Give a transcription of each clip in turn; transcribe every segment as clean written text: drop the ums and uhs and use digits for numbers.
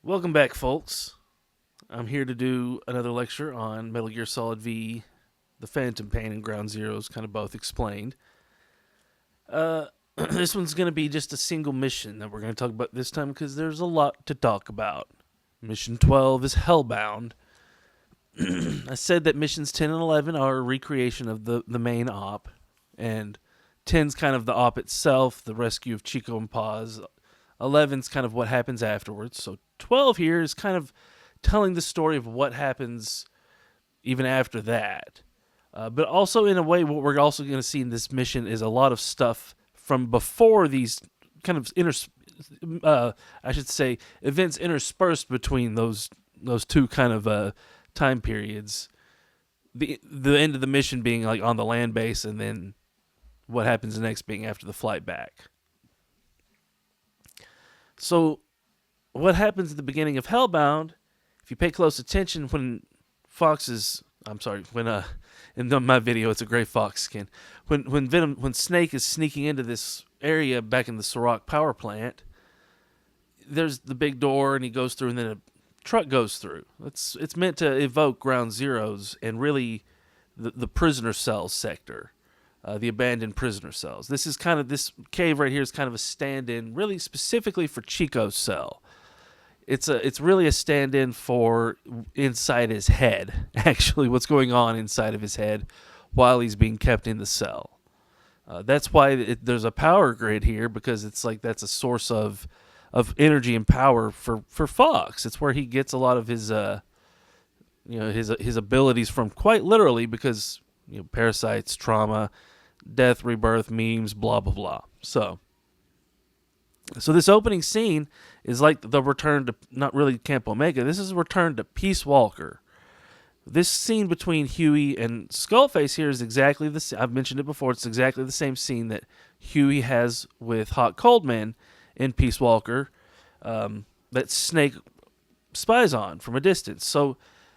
Welcome back, folks. I'm here to do another lecture on Metal Gear Solid V, the Phantom Pain, and Ground Zeroes, kind of both explained. This one's going to be just a single mission that we're going to talk about this time because there's a lot to talk about. Mission 12 is Hellbound. I said that missions 10 and 11 are a recreation of the main op, and 10's kind of the op itself, the rescue of Chico and Paz. 11's kind of what happens afterwards. So 12 here is kind of telling the story of what happens even after that. But also in a way, what we're also going to see in this mission is a lot of stuff from before these kind of events interspersed between those two kind of time periods. The end of the mission being like on the land base, and then what happens next being after the flight back. So, what happens at the beginning of Hellbound, if you pay close attention, when in my video it's a gray fox skin. When Snake is sneaking into this area back in the Sirach power plant, there's the big door and he goes through, and then a truck goes through. It's meant to evoke Ground Zeroes and really the prisoner cells sector. The abandoned prisoner cells. This cave right here is kind of a stand-in, really specifically for Chico's cell. It's really a stand-in for inside his head, actually, what's going on inside of his head while he's being kept in the cell. That's why there's a power grid here, because it's like that's a source of energy and power for Fox. It's where he gets a lot of his his abilities from, quite literally, because parasites, trauma, death, rebirth, memes, blah, blah, blah. So this opening scene is like the return to, not really Camp Omega, this is a return to Peace Walker. This scene between Huey and Skullface here is exactly the same. I've mentioned it before. It's exactly the same scene that Huey has with Hot Coldman in Peace Walker, that Snake spies on from a distance. So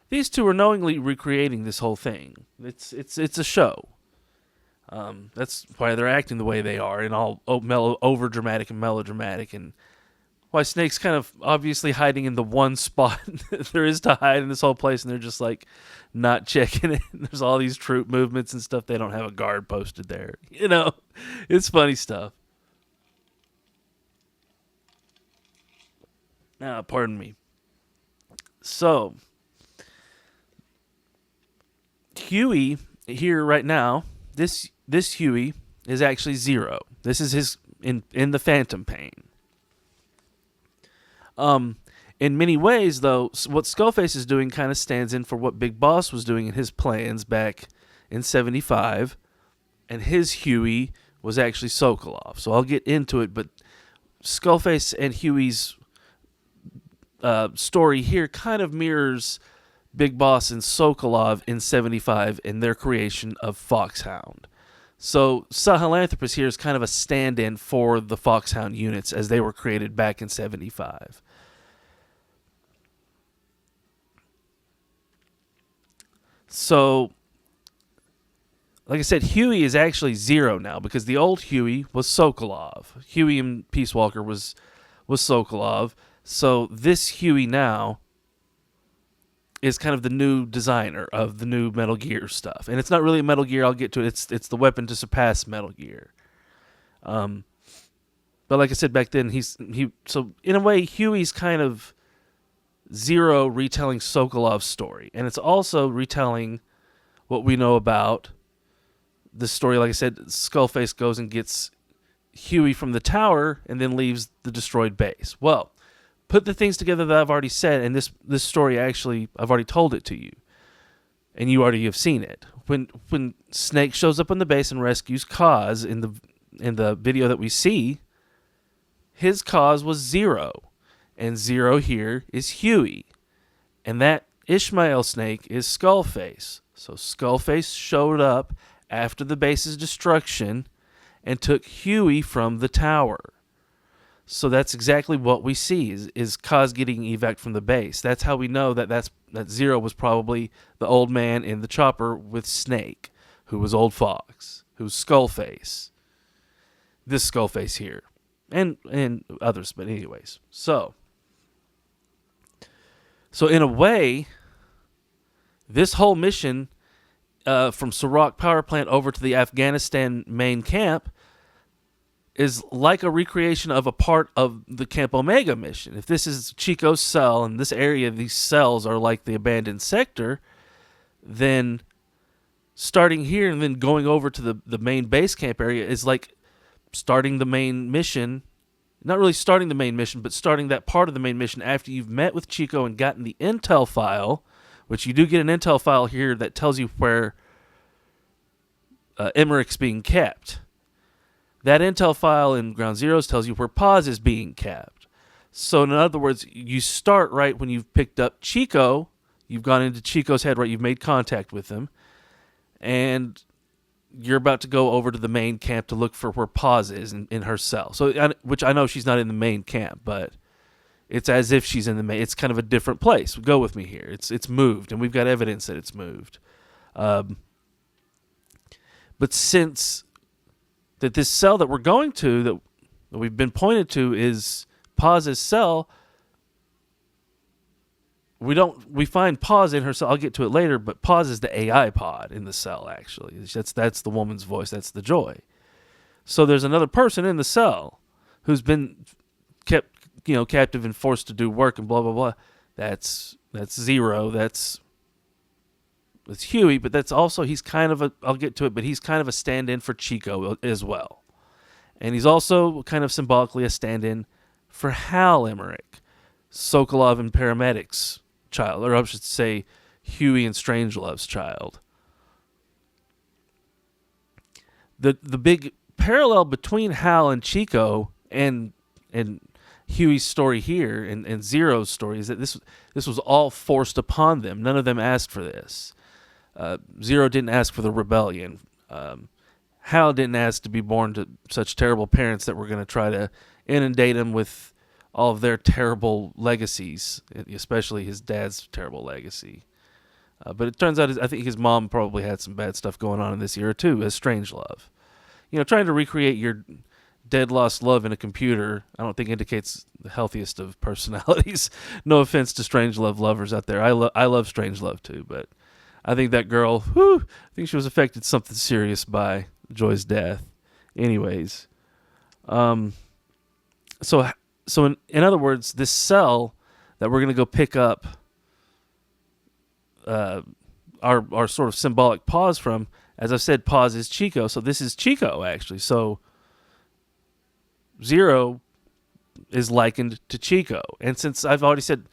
these two are knowingly recreating this whole thing. It's a show. That's why they're acting the way they are, and all over dramatic and melodramatic, and why Snake's kind of obviously hiding in the one spot there is to hide in this whole place, and they're just like not checking it. There's all these troop movements and stuff. They don't have a guard posted there. It's funny stuff. Now, pardon me. So, Huey here right now, this Huey is actually Zero. This is his in the Phantom Pain. In many ways, though, what Skullface is doing kind of stands in for what Big Boss was doing in his plans back in 75, and his Huey was actually Sokolov. So I'll get into it, but Skullface and Huey's story here kind of mirrors Big Boss and Sokolov in 75 in their creation of Foxhound. So Sahelanthropus here is kind of a stand-in for the Foxhound units as they were created back in 75. So, like I said, Huey is actually Zero now, because the old Huey was Sokolov. Huey in Peace Walker was Sokolov. So this Huey now is kind of the new designer of the new Metal Gear stuff. And it's not really a Metal Gear, I'll get to it. It's the weapon to surpass Metal Gear. But like I said back then, so in a way, Huey's kind of Zero retelling Sokolov's story. And it's also retelling what we know about the story. Like I said, Skullface goes and gets Huey from the tower and then leaves the destroyed base. Well, put the things together that I've already said, and this story actually, I've already told it to you, and you already have seen it. When Snake shows up on the base and rescues Kaz in the video that we see, his cause was Zero, and Zero here is Huey, and that Ishmael Snake is Skullface. So Skullface showed up after the base's destruction and took Huey from the tower. So that's exactly what we see is Kaz getting evac from the base. That's how we know that Zero was probably the old man in the chopper with Snake, who was Old Fox, who's Skullface. This Skullface here. And others, but anyways. So So in a way, this whole mission from Sarak power plant over to the Afghanistan main camp is like a recreation of a part of the Camp Omega mission. If this is Chico's cell and this area, these cells are like the abandoned sector, then starting here and then going over to the main base camp area is like starting the main mission. Not really starting the main mission, but starting that part of the main mission after you've met with Chico and gotten the intel file, which you do get an intel file here that tells you where Emmerich's being kept. That intel file in Ground Zeroes tells you where Paz is being kept. So in other words, you start right when you've picked up Chico. You've gone into Chico's head, right? You've made contact with him. And you're about to go over to the main camp to look for where Paz is in her cell. So, which I know she's not in the main camp, but it's as if she's in the main. It's kind of a different place. Go with me here. It's moved, and we've got evidence that it's moved. But since that this cell that we're going to, that we've been pointed to, is Paz's cell, we find Paz in her cell. I'll get to it later, but Paz is the AI pod in the cell, actually. That's the woman's voice. That's the Joy. So there's another person in the cell who's been kept, captive and forced to do work and blah, blah, blah. That's Zero. That's Huey, but that's also, he's kind of I'll get to it, but he's kind of a stand-in for Chico as well. And he's also kind of symbolically a stand-in for Hal Emmerich, Sokolov and Paramedic's child, or I should say Huey and Strangelove's child. The big parallel between Hal and Chico and Huey's story here and Zero's story is that this was all forced upon them. None of them asked for this. Zero didn't ask for the rebellion. Hal didn't ask to be born to such terrible parents that were going to try to inundate him with all of their terrible legacies, especially his dad's terrible legacy. But it turns out I think his mom probably had some bad stuff going on in this era too, as Strangelove. Trying to recreate your dead lost love in a computer, I don't think indicates the healthiest of personalities. No offense to Strangelove lovers out there. I love Strangelove too, but I think that girl, I think she was affected something serious by Joy's death. Anyways, so in other words, this cell that we're going to go pick up our sort of symbolic Paz from, as I've said, Paz is Chico, so this is Chico, actually. So Zero is likened to Chico. And since I've already said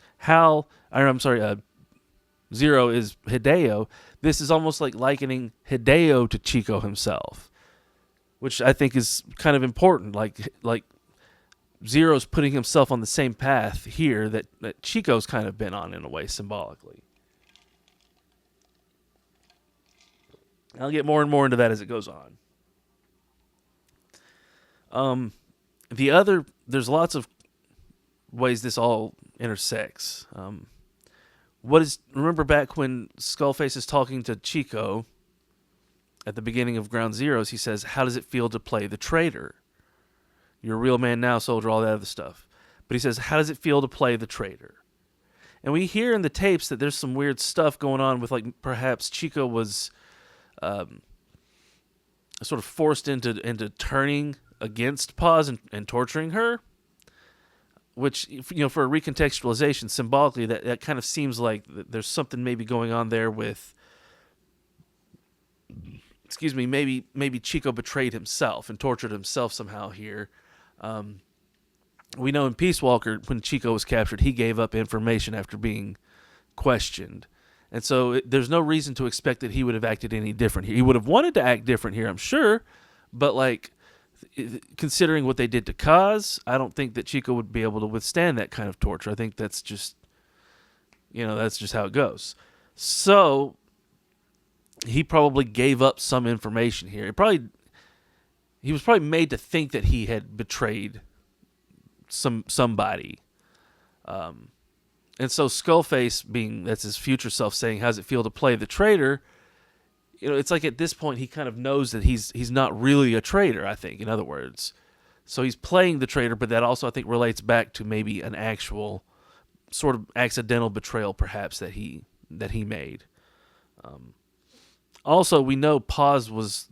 Zero is Hideo, this is almost like likening Hideo to Chico himself, which I think is kind of important. Like Zero's putting himself on the same path here that Chico's kind of been on in a way, symbolically. I'll get more and more into that as it goes on. There's lots of ways this all intersects. Remember back when Skullface is talking to Chico at the beginning of Ground Zeroes, he says, "How does it feel to play the traitor? You're a real man now, soldier," all that other stuff. But he says, "How does it feel to play the traitor?" And we hear in the tapes that there's some weird stuff going on with, like, perhaps Chico was sort of forced into turning against Paz and torturing her, which, for a recontextualization symbolically, that kind of seems like there's something maybe going on there with, maybe Chico betrayed himself and tortured himself somehow here. We know in Peace Walker, when Chico was captured, he gave up information after being questioned. And so there's no reason to expect that he would have acted any different here. He would have wanted to act different here, I'm sure, but considering what they did to Kaz, I don't think that Chico would be able to withstand that kind of torture. I think that's just, that's just how it goes. So he probably gave up some information here. He was probably made to think that he had betrayed somebody. And so Skullface, that's his future self, saying, "How's it feel to play the traitor?" It's like at this point he kind of knows that he's not really a traitor, I think, in other words. So he's playing the traitor, but that also, I think, relates back to maybe an actual sort of accidental betrayal, perhaps, that he made. Also, we know Paz was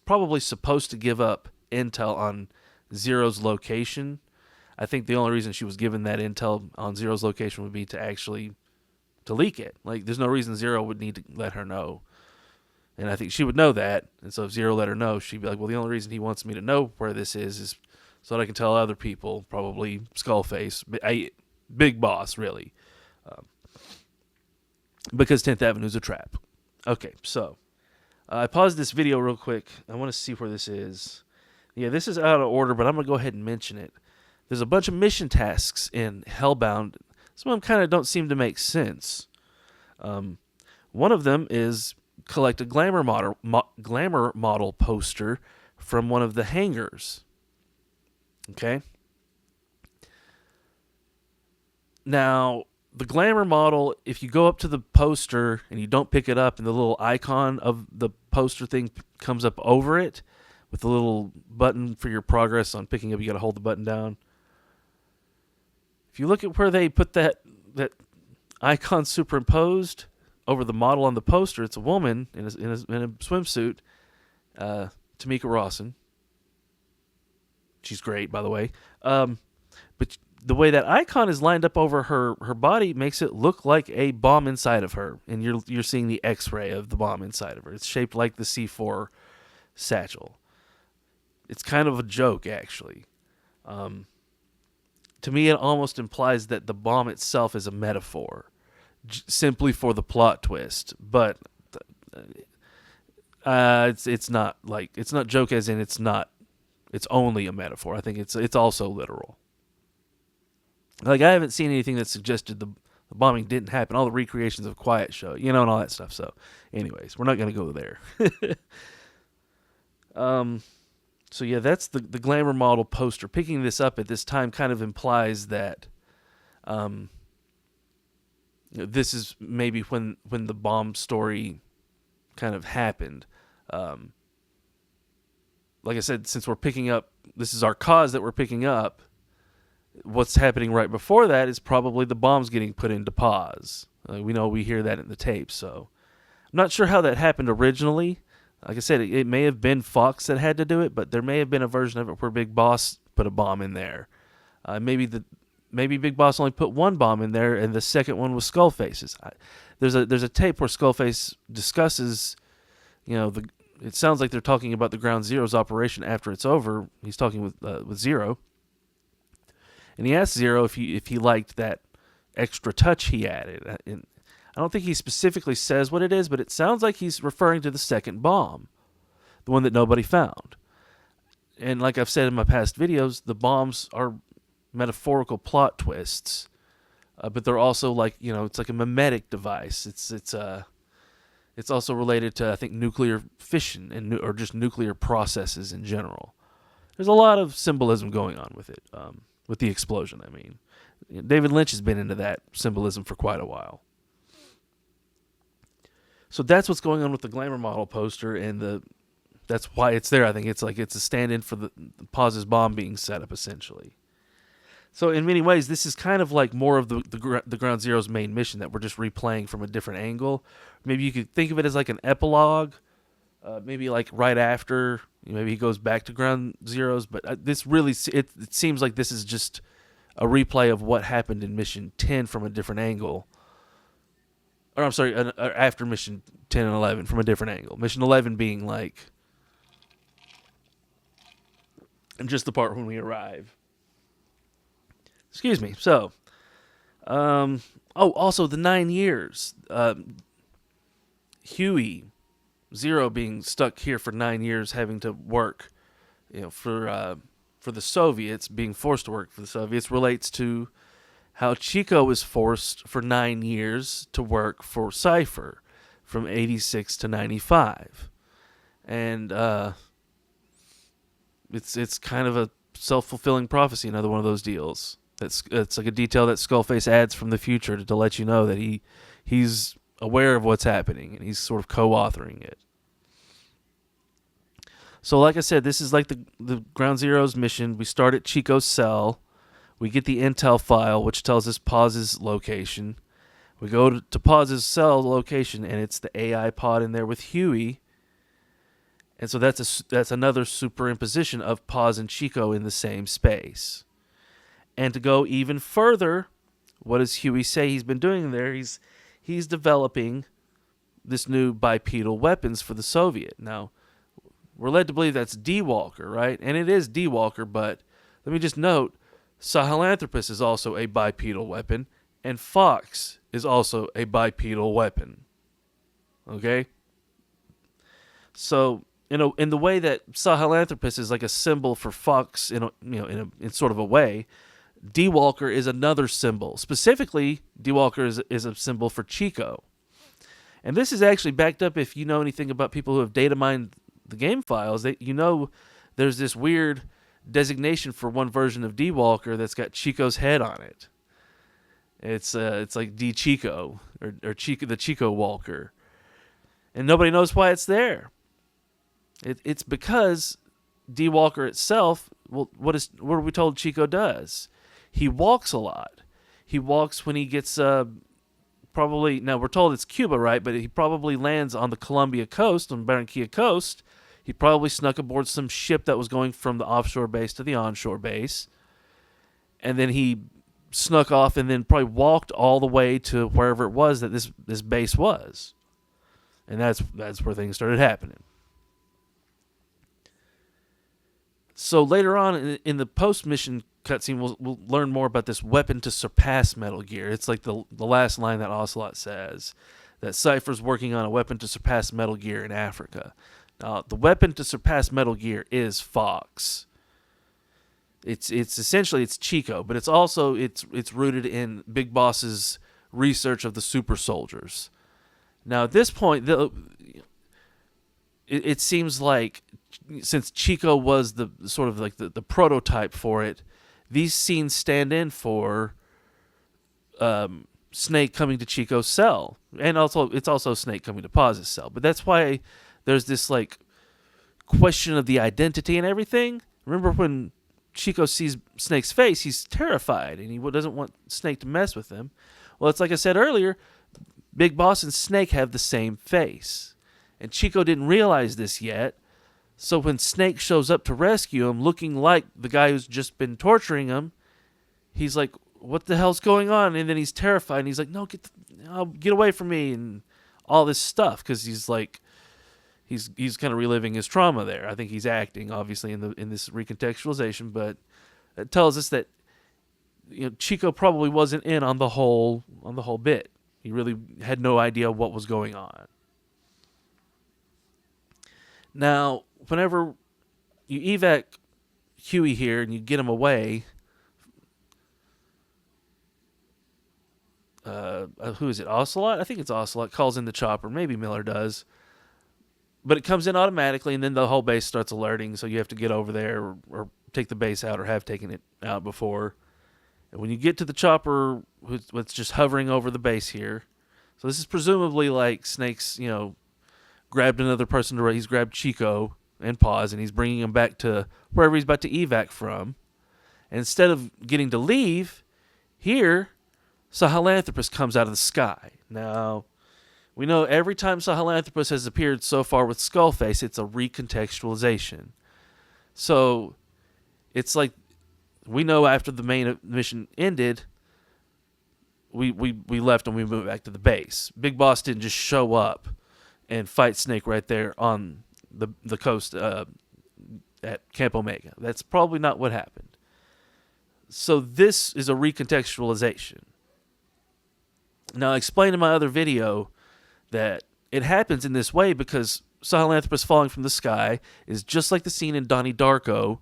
probably supposed to give up intel on Zero's location. I think the only reason she was given that intel on Zero's location would be to leak it. Like, there's no reason Zero would need to let her know. And I think she would know that. And so if Zero let her know, she'd be like, well, the only reason he wants me to know where this is so that I can tell other people, probably Skullface, Big Boss, really. Because 10th Avenue's a trap. Okay, so I paused this video real quick. I want to see where this is. Yeah, this is out of order, but I'm going to go ahead and mention it. There's a bunch of mission tasks in Hellbound. Some of them kind of don't seem to make sense. One of them is collect a glamour model poster from one of the hangars. Okay? Now, the glamour model, if you go up to the poster and you don't pick it up and the little icon of the poster thing comes up over it with the little button for your progress on picking up, you got to hold the button down. If you look at where they put that icon superimposed over the model on the poster, it's a woman in a swimsuit, Tamika Rawson. She's great, by the way. But the way that icon is lined up over her body makes it look like a bomb inside of her, and you're seeing the X-ray of the bomb inside of her. It's shaped like the C4 satchel. It's kind of a joke, actually. To me, it almost implies that the bomb itself is a metaphor, simply for the plot twist. But it's not joke as in it's only a metaphor. I think it's also literal. Like, I haven't seen anything that suggested the bombing didn't happen. All the recreations of Quiet show, and all that stuff. So, anyways, we're not going to go there. So yeah, that's the glamour model poster. Picking this up at this time kind of implies that this is maybe when the bomb story kind of happened. Like I said, since we're picking up, this is our cause that we're picking up. What's happening right before that is probably the bombs getting put into pause. We hear that in the tape. So I'm not sure how that happened originally. Like I said, it may have been Fox that had to do it, but there may have been a version of it where Big Boss put a bomb in there. Maybe Big Boss only put one bomb in there, and the second one was Skullface's. There's a tape where Skullface discusses, it sounds like they're talking about the Ground Zero's operation after it's over. He's talking with Zero, and he asks Zero if he liked that extra touch he added. And I don't think he specifically says what it is, but it sounds like he's referring to the second bomb, the one that nobody found. And like I've said in my past videos, the bombs are metaphorical plot twists, but they're also like, it's like a mimetic device. It's also related to, I think, nuclear fission or just nuclear processes in general. There's a lot of symbolism going on with it, with the explosion. I mean, David Lynch has been into that symbolism for quite a while. So that's what's going on with the glamour model poster, and that's why it's there. I think it's a stand-in for the Paz's bomb being set up, essentially. So in many ways, this is kind of like more of the Ground Zero's main mission that we're just replaying from a different angle. Maybe you could think of it as like an epilogue, maybe like right after. Maybe he goes back to Ground Zero's, but this really it seems like this is just a replay of what happened in Mission 10 from a different angle. Or I'm sorry, after Mission 10 and 11 from a different angle. Mission 11 being like just the part when we arrive. Excuse me. So, also the 9 years. Huey, Zero being stuck here for 9 years, having to work, for the Soviets, being forced to work for the Soviets, relates to how Chico was forced for 9 years to work for Cypher from 86 to 95. And it's kind of a self-fulfilling prophecy, another one of those deals. It's like a detail that Skullface adds from the future to let you know that he's aware of what's happening, and he's sort of co-authoring it. So like I said, this is like the Ground Zero's mission. We start at Chico's cell. We get the intel file, which tells us Paz's location. We go to Paz's cell location, and it's the AI pod in there with Huey. And so that's another superimposition of Paz and Chico in the same space. And to go even further, what does Huey say he's been doing there? He's developing this new bipedal weapons for the Soviet. Now, we're led to believe that's D-Walker, right? And it is D-Walker, but let me just note, Sahelanthropus is also a bipedal weapon, and Fox is also a bipedal weapon. Okay? So, in the way that Sahelanthropus is like a symbol for Fox, in sort of a way, D-Walker is another symbol. Specifically, D-Walker is a symbol for Chico. And this is actually backed up if you know anything about people who have data mined the game files. There's this weird designation for one version of D-Walker that's got Chico's head on it. It's like D-Chico or Chico, the Chico Walker. And nobody knows why it's there. It's because D-Walker itself, well, what are we told Chico does? He walks a lot. He walks when he gets probably, now we're told it's Cuba, right? But he probably lands on the Colombia coast, on Barranquilla coast. He probably snuck aboard some ship that was going from the offshore base to the onshore base. And then he snuck off and then probably walked all the way to wherever it was that this base was. And that's where things started happening. So later on in the post-mission cutscene, we'll learn more about this weapon to surpass Metal Gear. It's like the last line that Ocelot says, that Cypher's working on a weapon to surpass Metal Gear in Africa. Now, the weapon to surpass Metal Gear is Fox. It's essentially Chico, but it's also it's rooted in Big Boss's research of the super soldiers. Now, at this point, it seems like since Chico was the sort of like the prototype for it, these scenes stand in for Snake coming to Chico's cell, and it's also Snake coming to Paz's cell. But that's why there's this like question of the identity and everything. Remember when Chico sees Snake's face, he's terrified and he doesn't want Snake to mess with him. Well, it's like I said earlier, Big Boss and Snake have the same face, and Chico didn't realize this yet. So when Snake shows up to rescue him, looking like the guy who's just been torturing him, he's like, "What the hell's going on?" And then he's terrified, and he's like, "No, get away from me," and all this stuff, because he's like, he's kind of reliving his trauma there. I think he's acting, obviously, in this recontextualization, but it tells us that Chico probably wasn't in on the whole bit. He really had no idea what was going on. Now, whenever you evac Huey here and you get him away, who is it? Ocelot? I think it's Ocelot. Calls in the chopper. Maybe Miller does. But it comes in automatically, and then the whole base starts alerting, so you have to get over there or take the base out or have taken it out before. And when you get to the chopper, it's just hovering over the base here. So this is presumably like Snake's, grabbed another person to he's grabbed Chico and Paz, and he's bringing him back to wherever he's about to evac from. And instead of getting to leave, here, Sahelanthropus comes out of the sky. Now, we know every time Sahelanthropus has appeared so far with Skullface, it's a recontextualization. So, it's like, we know after the main mission ended, we left and we moved back to the base. Big Boss didn't just show up and fight Snake right there on the coast at Camp Omega. That's probably not what happened. So this is a recontextualization. Now, I explained in my other video that it happens in this way because Sahelanthropus falling from the sky is just like the scene in Donnie Darko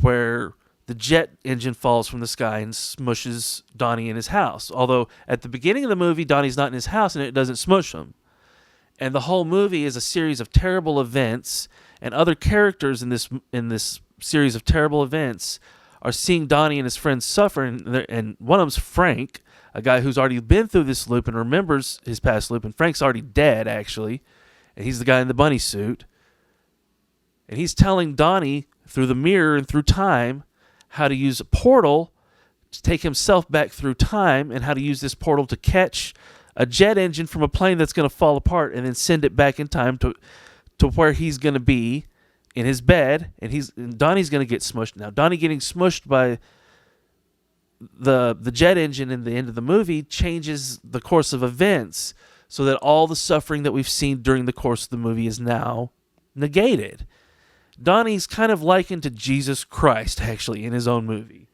where the jet engine falls from the sky and smushes Donnie in his house. Although at the beginning of the movie, Donnie's not in his house and it doesn't smush him. And the whole movie is a series of terrible events, and other characters in this series of terrible events are seeing Donnie and his friends suffer, and one of them's Frank, a guy who's already been through this loop and remembers his past loop, and Frank's already dead, actually, and he's the guy in the bunny suit. And he's telling Donnie, through the mirror and through time, how to use a portal take himself back through time and how to use this portal to catch a jet engine from a plane that's going to fall apart and then send it back in time to where he's going to be in his bed, and Donnie's going to get smushed. Now, Donnie getting smushed by the jet engine in the end of the movie changes the course of events so that all the suffering that we've seen during the course of the movie is now negated. Donnie's kind of likened to Jesus Christ, actually, in his own movie.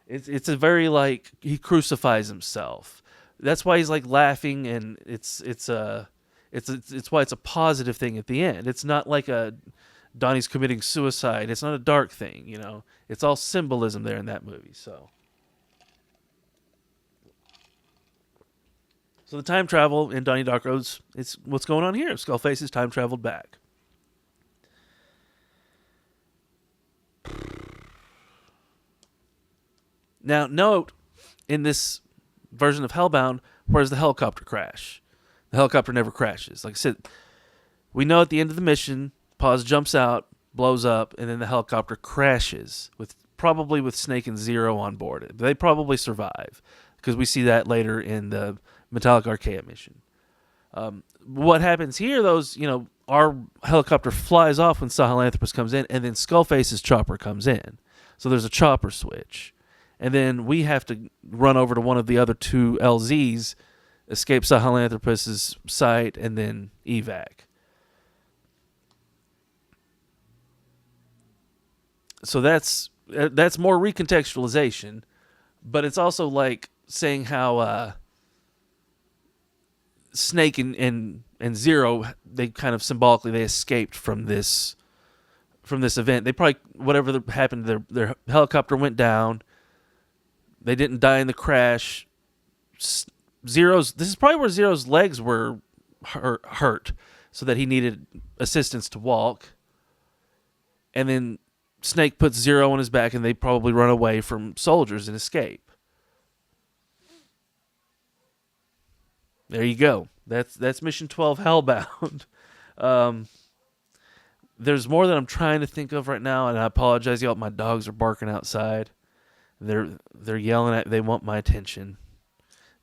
It's a very, like, he crucifies himself. That's why he's, like, laughing, and it's why it's a positive thing at the end. It's not like Donnie's committing suicide. It's not a dark thing, you know. It's all symbolism there in that movie. So the time travel in Donnie Darko's, it's what's going on here. Skullface has time traveled back. Now, note, in this version of Hellbound, where's the helicopter crash? The helicopter never crashes. Like I said, we know at the end of the mission, Paz jumps out, blows up, and then the helicopter crashes, probably with Snake and Zero on board. They probably survive, because we see that later in the Metallic Archaea mission. What happens here, our helicopter flies off when Sahelanthropus comes in, and then Skullface's chopper comes in. So there's a chopper switch. And then we have to run over to one of the other two LZs, escape Sahelanthropus' sight, and then evac. So that's more recontextualization, but it's also like saying how Snake and Zero, they kind of symbolically they escaped from this event. They probably, whatever happened, their helicopter went down. They didn't die in the crash. This is probably where Zero's legs were hurt, so that he needed assistance to walk. And then Snake puts Zero on his back, and they probably run away from soldiers and escape. There you go. That's Mission 12 Hellbound. There's more that I'm trying to think of right now, and I apologize, y'all. My dogs are barking outside. They're yelling at. They want my attention.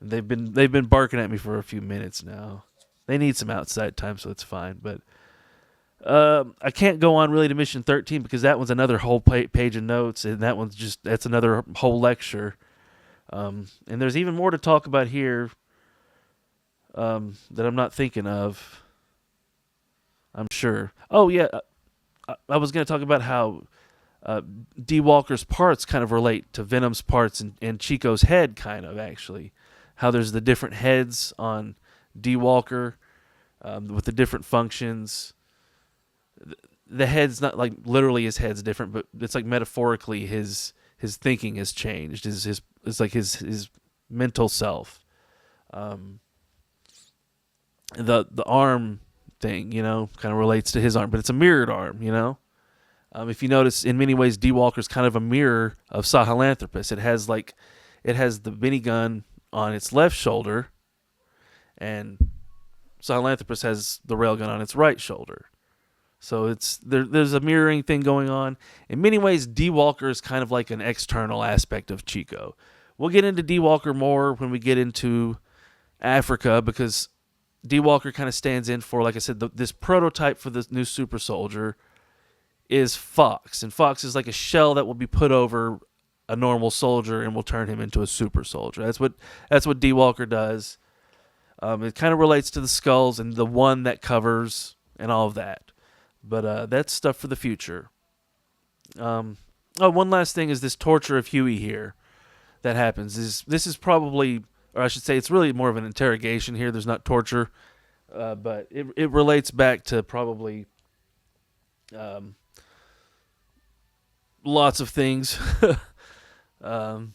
They've been barking at me for a few minutes now. They need some outside time, so it's fine. But I can't go on really to Mission 13 because that one's another whole page of notes, and that's another whole lecture. And there's even more to talk about here that I'm not thinking of. I'm sure. Oh yeah, I was going to talk about how D. Walker's parts kind of relate to Venom's parts and Chico's head, kind of, actually. How there's the different heads on D. Walker with the different functions. The head's not like literally his head's different, but it's like metaphorically his thinking has changed. It's like his mental self. The arm thing, kind of relates to his arm, but it's a mirrored arm, If you notice, in many ways, D. Walker's kind of a mirror of Sahelanthropus. It has the minigun on its left shoulder, and Sahelanthropus has the railgun on its right shoulder. So there's a mirroring thing going on. In many ways, D. Walker is kind of like an external aspect of Chico. We'll get into D. Walker more when we get into Africa, because D. Walker kind of stands in for, like I said, this prototype for this new super soldier is Fox. And Fox is like a shell that will be put over a normal soldier and will turn him into a super soldier. That's what D. Walker does. It kind of relates to the skulls and the one that covers and all of that. But that's stuff for the future. One last thing is this torture of Huey here that happens. This is probably, or I should say, it's really more of an interrogation here. There's not torture, but it relates back to probably lots of things. The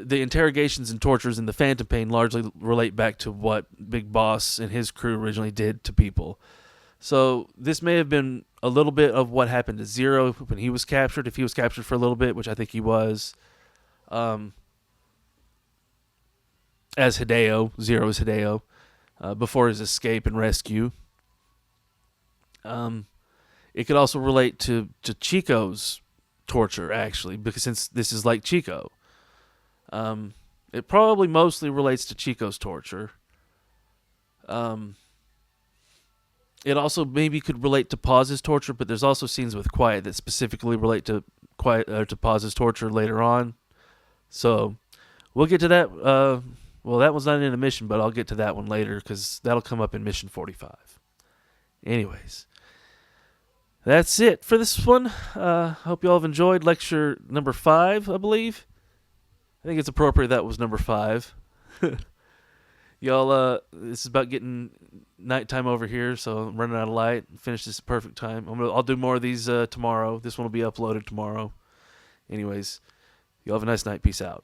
interrogations and tortures in the Phantom Pain largely relate back to what Big Boss and his crew originally did to people. So this may have been a little bit of what happened to Zero when he was captured, if he was captured for a little bit, which I think he was. As Hideo, Zero as Hideo, before his escape and rescue. It could also relate to Chico's torture, actually, because since this is like Chico. It probably mostly relates to Chico's torture. It also maybe could relate to Paz's torture, but there's also scenes with Quiet that specifically relate to to Paz's torture later on. So we'll get to that. Well, that one's not in a mission, but I'll get to that one later because that'll come up in Mission 45. Anyways, that's it for this one. Hope you all have enjoyed lecture number 5, I believe. I think it's appropriate that was number 5. Y'all, this is about getting nighttime over here, so I'm running out of light. Finish this at perfect time. I'll do more of these tomorrow. This one will be uploaded tomorrow. Anyways, y'all have a nice night. Peace out.